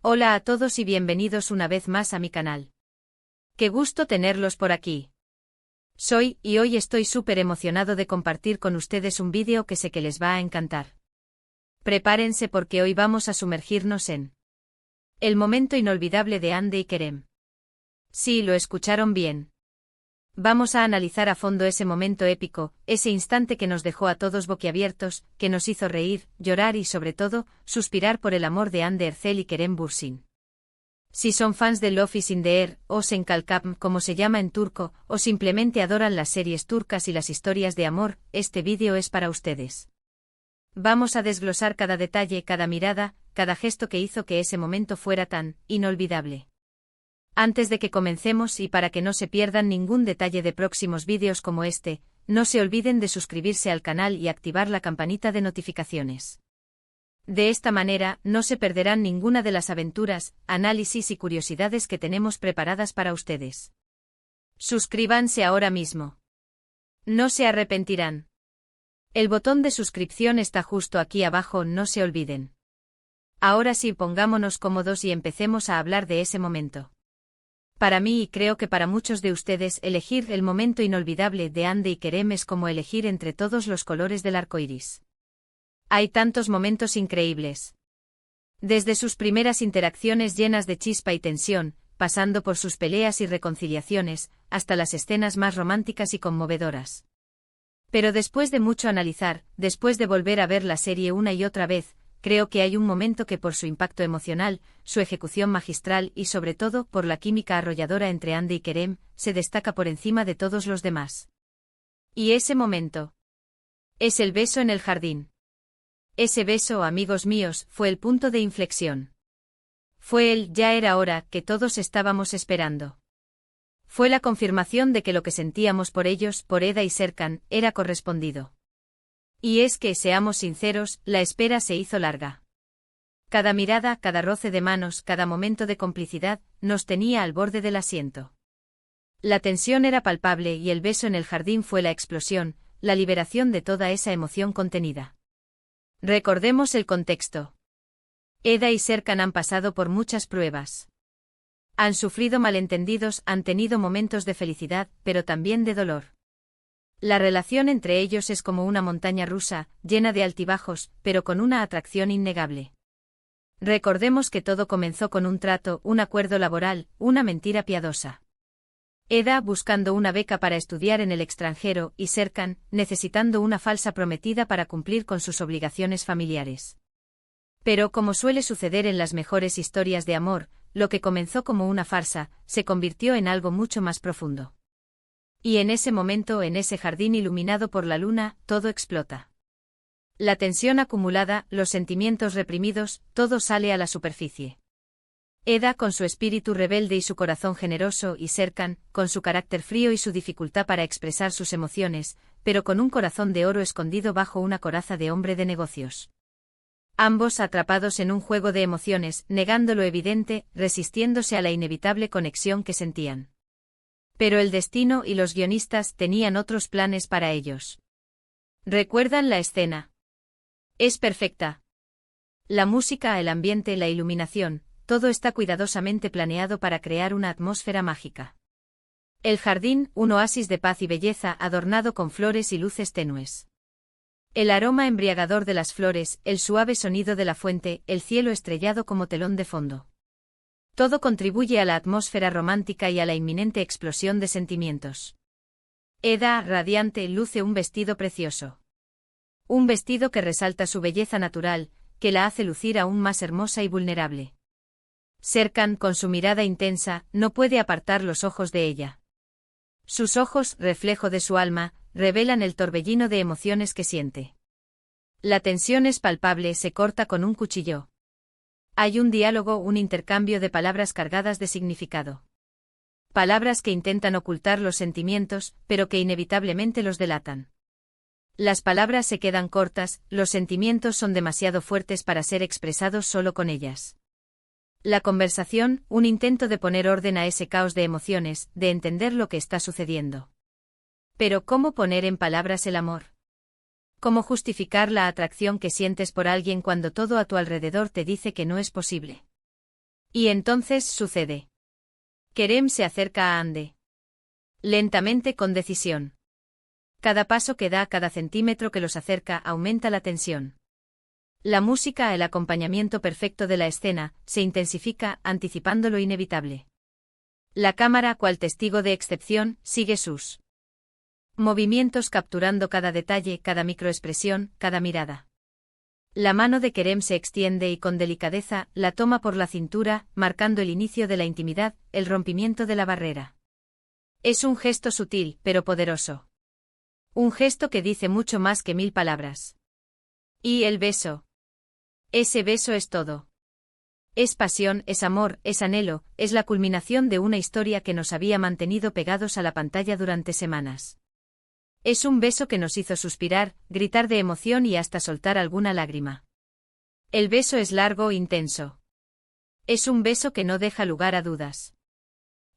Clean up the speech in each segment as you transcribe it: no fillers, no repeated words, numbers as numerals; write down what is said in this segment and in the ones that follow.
Hola a todos y bienvenidos una vez más a mi canal. Qué gusto tenerlos por aquí. Hoy estoy súper emocionado de compartir con ustedes un vídeo que sé que les va a encantar. Prepárense porque hoy vamos a sumergirnos en el momento inolvidable de Hande y Kerem. Sí, lo escucharon bien. Vamos a analizar a fondo ese momento épico, ese instante que nos dejó a todos boquiabiertos, que nos hizo reír, llorar y sobre todo, suspirar por el amor de Hande Erçel y Kerem Bürsin. Si son fans de Love is in the Air, o Senkalkap como se llama en turco, o simplemente adoran las series turcas y las historias de amor, este vídeo es para ustedes. Vamos a desglosar cada detalle, cada mirada, cada gesto que hizo que ese momento fuera tan inolvidable. Antes de que comencemos y para que no se pierdan ningún detalle de próximos vídeos como este, no se olviden de suscribirse al canal y activar la campanita de notificaciones. De esta manera, no se perderán ninguna de las aventuras, análisis y curiosidades que tenemos preparadas para ustedes. Suscríbanse ahora mismo. No se arrepentirán. El botón de suscripción está justo aquí abajo, no se olviden. Ahora sí, pongámonos cómodos y empecemos a hablar de ese momento. Para mí y creo que para muchos de ustedes elegir el momento inolvidable de Hande y Kerem es como elegir entre todos los colores del arco iris. Hay tantos momentos increíbles. Desde sus primeras interacciones llenas de chispa y tensión, pasando por sus peleas y reconciliaciones, hasta las escenas más románticas y conmovedoras. Pero después de mucho analizar, después de volver a ver la serie una y otra vez, creo que hay un momento que por su impacto emocional, su ejecución magistral y sobre todo por la química arrolladora entre Hande y Kerem, se destaca por encima de todos los demás. Y ese momento es el beso en el jardín. Ese beso, amigos míos, fue el punto de inflexión. Fue el ya era hora que todos estábamos esperando. Fue la confirmación de que lo que sentíamos por ellos, por Eda y Serkan, era correspondido. Y es que, seamos sinceros, la espera se hizo larga. Cada mirada, cada roce de manos, cada momento de complicidad, nos tenía al borde del asiento. La tensión era palpable y el beso en el jardín fue la explosión, la liberación de toda esa emoción contenida. Recordemos el contexto. Eda y Serkan han pasado por muchas pruebas. Han sufrido malentendidos, han tenido momentos de felicidad, pero también de dolor. La relación entre ellos es como una montaña rusa, llena de altibajos, pero con una atracción innegable. Recordemos que todo comenzó con un trato, un acuerdo laboral, una mentira piadosa. Eda buscando una beca para estudiar en el extranjero y Serkan necesitando una falsa prometida para cumplir con sus obligaciones familiares. Pero como suele suceder en las mejores historias de amor, lo que comenzó como una farsa, se convirtió en algo mucho más profundo. Y en ese momento, en ese jardín iluminado por la luna, todo explota. La tensión acumulada, los sentimientos reprimidos, todo sale a la superficie. Eda con su espíritu rebelde y su corazón generoso y Serkan, con su carácter frío y su dificultad para expresar sus emociones, pero con un corazón de oro escondido bajo una coraza de hombre de negocios. Ambos atrapados en un juego de emociones, negando lo evidente, resistiéndose a la inevitable conexión que sentían. Pero el destino y los guionistas tenían otros planes para ellos. ¿Recuerdan la escena? Es perfecta. La música, el ambiente, la iluminación, todo está cuidadosamente planeado para crear una atmósfera mágica. El jardín, un oasis de paz y belleza adornado con flores y luces tenues. El aroma embriagador de las flores, el suave sonido de la fuente, el cielo estrellado como telón de fondo. Todo contribuye a la atmósfera romántica y a la inminente explosión de sentimientos. Eda, radiante, luce un vestido precioso. Un vestido que resalta su belleza natural, que la hace lucir aún más hermosa y vulnerable. Serkan, con su mirada intensa, no puede apartar los ojos de ella. Sus ojos, reflejo de su alma, revelan el torbellino de emociones que siente. La tensión es palpable, se corta con un cuchillo. Hay un diálogo, un intercambio de palabras cargadas de significado. Palabras que intentan ocultar los sentimientos, pero que inevitablemente los delatan. Las palabras se quedan cortas, los sentimientos son demasiado fuertes para ser expresados solo con ellas. La conversación, un intento de poner orden a ese caos de emociones, de entender lo que está sucediendo. Pero ¿cómo poner en palabras el amor? ¿Cómo justificar la atracción que sientes por alguien cuando todo a tu alrededor te dice que no es posible? Y entonces sucede. Kerem se acerca a Ande. Lentamente, con decisión. Cada paso que da, cada centímetro que los acerca, aumenta la tensión. La música, el acompañamiento perfecto de la escena, se intensifica, anticipando lo inevitable. La cámara, cual testigo de excepción, sigue sus movimientos, capturando cada detalle, cada microexpresión, cada mirada. La mano de Kerem se extiende y con delicadeza la toma por la cintura, marcando el inicio de la intimidad, el rompimiento de la barrera. Es un gesto sutil, pero poderoso. Un gesto que dice mucho más que 1000 palabras. Y el beso. Ese beso es todo. Es pasión, es amor, es anhelo, es la culminación de una historia que nos había mantenido pegados a la pantalla durante semanas. Es un beso que nos hizo suspirar, gritar de emoción y hasta soltar alguna lágrima. El beso es largo, intenso. Es un beso que no deja lugar a dudas.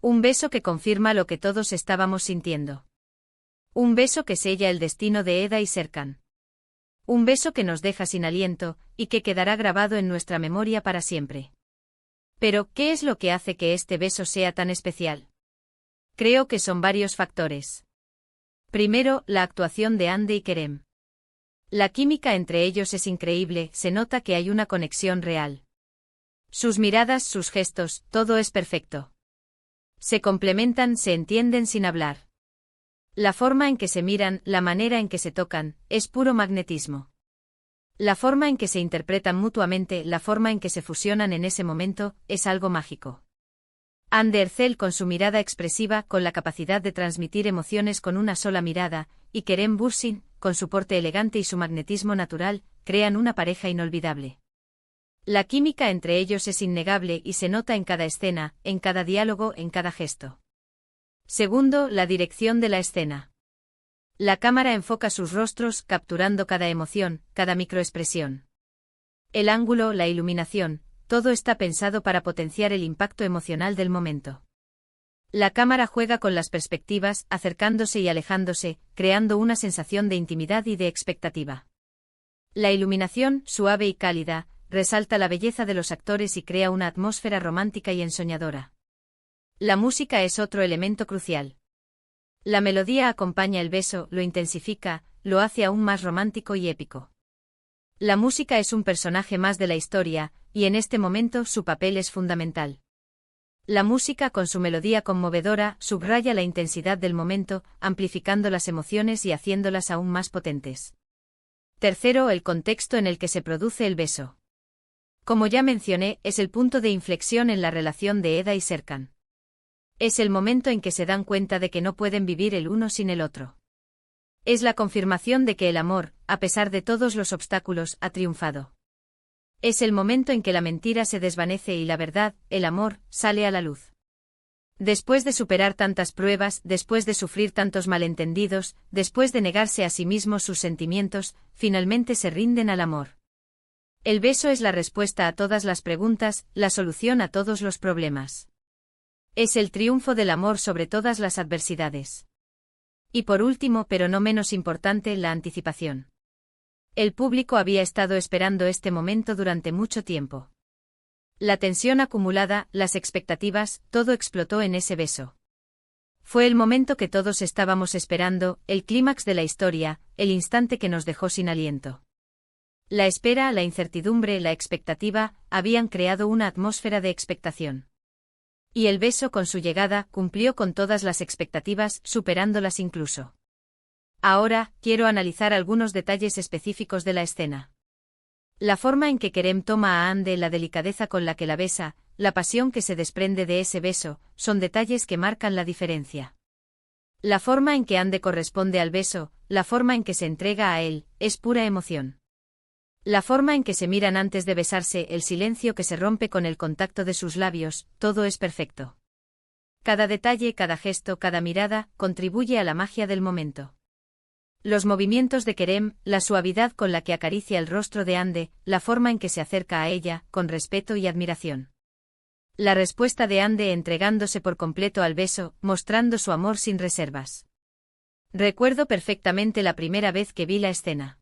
Un beso que confirma lo que todos estábamos sintiendo. Un beso que sella el destino de Eda y Serkan. Un beso que nos deja sin aliento, y que quedará grabado en nuestra memoria para siempre. Pero, ¿qué es lo que hace que este beso sea tan especial? Creo que son varios factores. Primero, la actuación de Ande y Kerem. La química entre ellos es increíble, se nota que hay una conexión real. Sus miradas, sus gestos, todo es perfecto. Se complementan, se entienden sin hablar. La forma en que se miran, la manera en que se tocan, es puro magnetismo. La forma en que se interpretan mutuamente, la forma en que se fusionan en ese momento, es algo mágico. Ande Erçel con su mirada expresiva, con la capacidad de transmitir emociones con una sola mirada, y Kerem Bürsin, con su porte elegante y su magnetismo natural, crean una pareja inolvidable. La química entre ellos es innegable y se nota en cada escena, en cada diálogo, en cada gesto. Segundo, la dirección de la escena. La cámara enfoca sus rostros, capturando cada emoción, cada microexpresión. El ángulo, la iluminación, todo está pensado para potenciar el impacto emocional del momento. La cámara juega con las perspectivas, acercándose y alejándose, creando una sensación de intimidad y de expectativa. La iluminación, suave y cálida, resalta la belleza de los actores y crea una atmósfera romántica y ensoñadora. La música es otro elemento crucial. La melodía acompaña el beso, lo intensifica, lo hace aún más romántico y épico. La música es un personaje más de la historia, y en este momento su papel es fundamental. La música con su melodía conmovedora subraya la intensidad del momento, amplificando las emociones y haciéndolas aún más potentes. Tercero, el contexto en el que se produce el beso. Como ya mencioné, es el punto de inflexión en la relación de Eda y Serkan. Es el momento en que se dan cuenta de que no pueden vivir el uno sin el otro. Es la confirmación de que el amor, a pesar de todos los obstáculos, ha triunfado. Es el momento en que la mentira se desvanece y la verdad, el amor, sale a la luz. Después de superar tantas pruebas, después de sufrir tantos malentendidos, después de negarse a sí mismos sus sentimientos, finalmente se rinden al amor. El beso es la respuesta a todas las preguntas, la solución a todos los problemas. Es el triunfo del amor sobre todas las adversidades. Y por último, pero no menos importante, la anticipación. El público había estado esperando este momento durante mucho tiempo. La tensión acumulada, las expectativas, todo explotó en ese beso. Fue el momento que todos estábamos esperando, el clímax de la historia, el instante que nos dejó sin aliento. La espera, la incertidumbre, la expectativa, habían creado una atmósfera de expectación. Y el beso con su llegada cumplió con todas las expectativas, superándolas incluso. Ahora, quiero analizar algunos detalles específicos de la escena. La forma en que Kerem toma a Ande, la delicadeza con la que la besa, la pasión que se desprende de ese beso, son detalles que marcan la diferencia. La forma en que Ande corresponde al beso, la forma en que se entrega a él, es pura emoción. La forma en que se miran antes de besarse, el silencio que se rompe con el contacto de sus labios, todo es perfecto. Cada detalle, cada gesto, cada mirada, contribuye a la magia del momento. Los movimientos de Kerem, la suavidad con la que acaricia el rostro de Ande, la forma en que se acerca a ella, con respeto y admiración. La respuesta de Ande entregándose por completo al beso, mostrando su amor sin reservas. Recuerdo perfectamente la primera vez que vi la escena.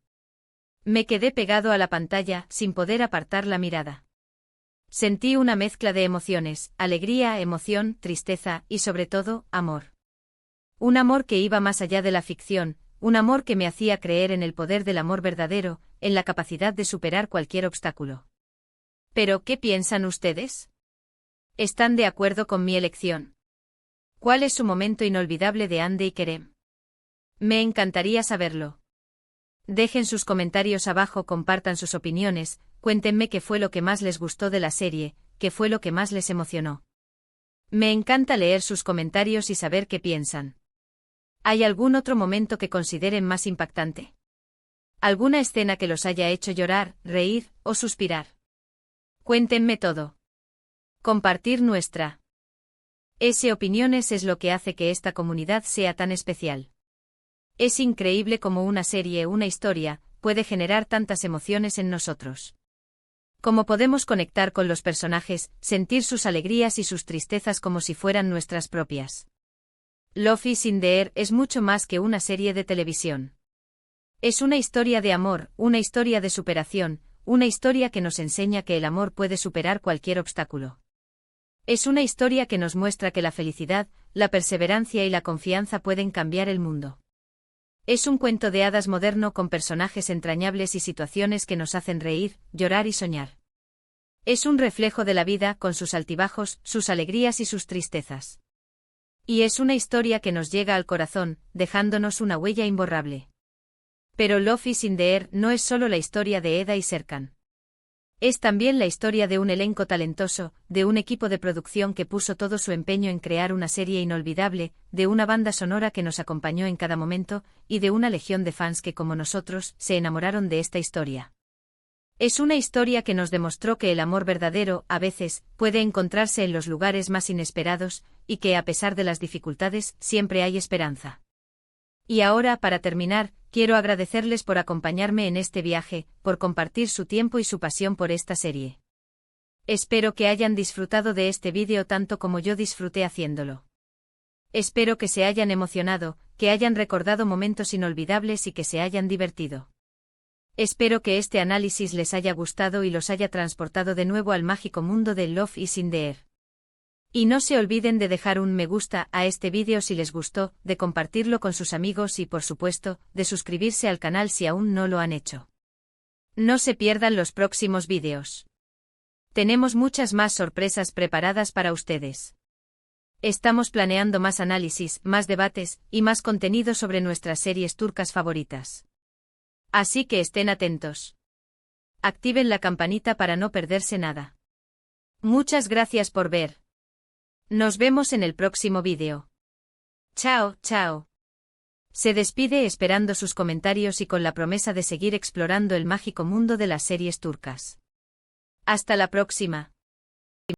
Me quedé pegado a la pantalla, sin poder apartar la mirada. Sentí una mezcla de emociones, alegría, emoción, tristeza y sobre todo, amor. Un amor que iba más allá de la ficción, un amor que me hacía creer en el poder del amor verdadero, en la capacidad de superar cualquier obstáculo. ¿Pero qué piensan ustedes? ¿Están de acuerdo con mi elección? ¿Cuál es su momento inolvidable de Hande y Kerem? Me encantaría saberlo. Dejen sus comentarios abajo, compartan sus opiniones, cuéntenme qué fue lo que más les gustó de la serie, qué fue lo que más les emocionó. Me encanta leer sus comentarios y saber qué piensan. ¿Hay algún otro momento que consideren más impactante? ¿Alguna escena que los haya hecho llorar, reír o suspirar? Cuéntenme todo. Compartir nuestra opiniones es lo que hace que esta comunidad sea tan especial. Es increíble cómo una serie, una historia, puede generar tantas emociones en nosotros. Cómo podemos conectar con los personajes, sentir sus alegrías y sus tristezas como si fueran nuestras propias. Love is in the Air es mucho más que una serie de televisión. Es una historia de amor, una historia de superación, una historia que nos enseña que el amor puede superar cualquier obstáculo. Es una historia que nos muestra que la felicidad, la perseverancia y la confianza pueden cambiar el mundo. Es un cuento de hadas moderno con personajes entrañables y situaciones que nos hacen reír, llorar y soñar. Es un reflejo de la vida con sus altibajos, sus alegrías y sus tristezas. Y es una historia que nos llega al corazón, dejándonos una huella imborrable. Pero Love is in the Air no es solo la historia de Eda y Serkan. Es también la historia de un elenco talentoso, de un equipo de producción que puso todo su empeño en crear una serie inolvidable, de una banda sonora que nos acompañó en cada momento, y de una legión de fans que como nosotros, se enamoraron de esta historia. Es una historia que nos demostró que el amor verdadero, a veces, puede encontrarse en los lugares más inesperados, y que a pesar de las dificultades, siempre hay esperanza. Y ahora, para terminar, quiero agradecerles por acompañarme en este viaje, por compartir su tiempo y su pasión por esta serie. Espero que hayan disfrutado de este vídeo tanto como yo disfruté haciéndolo. Espero que se hayan emocionado, que hayan recordado momentos inolvidables y que se hayan divertido. Espero que este análisis les haya gustado y los haya transportado de nuevo al mágico mundo de Love is in the Air. Y no se olviden de dejar un me gusta a este vídeo si les gustó, de compartirlo con sus amigos y por supuesto, de suscribirse al canal si aún no lo han hecho. No se pierdan los próximos vídeos. Tenemos muchas más sorpresas preparadas para ustedes. Estamos planeando más análisis, más debates, y más contenido sobre nuestras series turcas favoritas. Así que estén atentos. Activen la campanita para no perderse nada. Muchas gracias por ver. Nos vemos en el próximo vídeo. Chao, chao. Se despide esperando sus comentarios y con la promesa de seguir explorando el mágico mundo de las series turcas. Hasta la próxima.